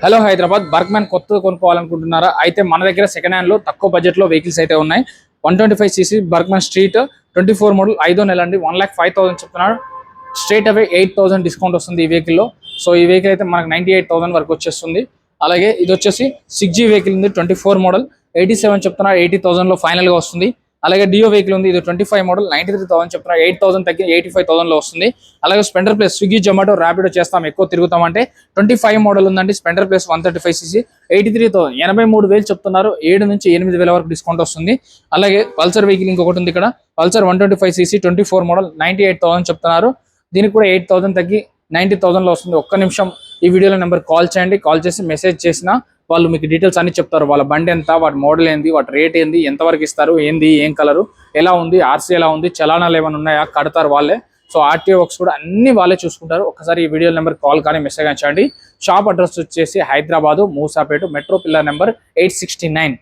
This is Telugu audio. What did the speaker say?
హలో హైదరాబాద్ బర్క్మ్యాన్ కొత్తది కొనుక్కోవాలనుకుంటున్నారా? అయితే మన దగ్గర సెకండ్ హ్యాండ్ లో తక్కువ బడ్జెట్ లో వెహికల్స్ అయితే ఉన్నాయి. 125cc బర్క్మ్యాన్ స్ట్రీట్ 24 మోడల్ 5వ నెల అండి. 1,05,000 చెప్తున్నారు. స్ట్రేట్ అవే 8,000 డిస్కౌంట్ వస్తుంది ఈ వెహికల్ లో. సో ఈ వెహికల్ అయితే మనకు 98,000 వరకు వచ్చేస్తుంది. అలాగే ఇది వచ్చేసి 6G వెహికల్ ఉంది. 24 మోడల్ 87 చెప్తున్నారు. 80,000 లో ఫైనల్ గా వస్తుంది. అలాగే డియో వెహికల్ ఉంది. ఇది 25 మోడల్ 93,000 చెప్తున్నారు. 8,000 తగ్గి 85,000 లో వస్తుంది. అలాగే స్పెండర్ ప్లస్ స్విగ్గీ జొమాటో ర్యాపిడో చేస్తాం, ఎక్కువ తిరుగుతామంటే 25 మోడల్ ఉందండి. స్పెండర్ ప్లస్ 135cc 83,000 83,000 చెప్తున్నారు. 7 నుంచి 8,000 వరకు డిస్కౌంట్ వస్తుంది. అలాగే పల్సర్ వెహికల్ ఇంకొకటి ఉంది ఇక్కడ. పల్సర్ 125cc 24 మోడల్ 98,000 చెప్తున్నారు. దీనికి కూడా 8,000 తగ్గి 90,000 లో వస్తుంది. ఒక్క నిమిషం ఈ వీడియోలో నెంబర్ కాల్ చేయండి. కాల్ చేసి మెసేజ్ చేసినా వాళ్ళు మీకు డీటెయిల్స్ అన్ని చెప్తారు. వాళ్ళ బండి ఎంత, వాటి మోడల్ ఏంది, వాటి రేట్ ఏంది, ఎంతవరకు ఇస్తారు, ఏంది, ఏం కలరు, ఎలా ఉంది, ఆర్సీ ఎలా ఉంది, చలానాలు ఏమైనా ఉన్నాయా, కడతారు వాళ్ళే. సో ఆర్టీఓ వర్క్స్ కూడా అన్ని వాళ్ళే చూసుకుంటారు. ఒకసారి ఈ వీడియో నెంబర్ కాల్ కానీ మెసేజ్ చేయండి. షాప్ అడ్రస్ వచ్చేసి Hyderabad Moosapet metro pillar number 869.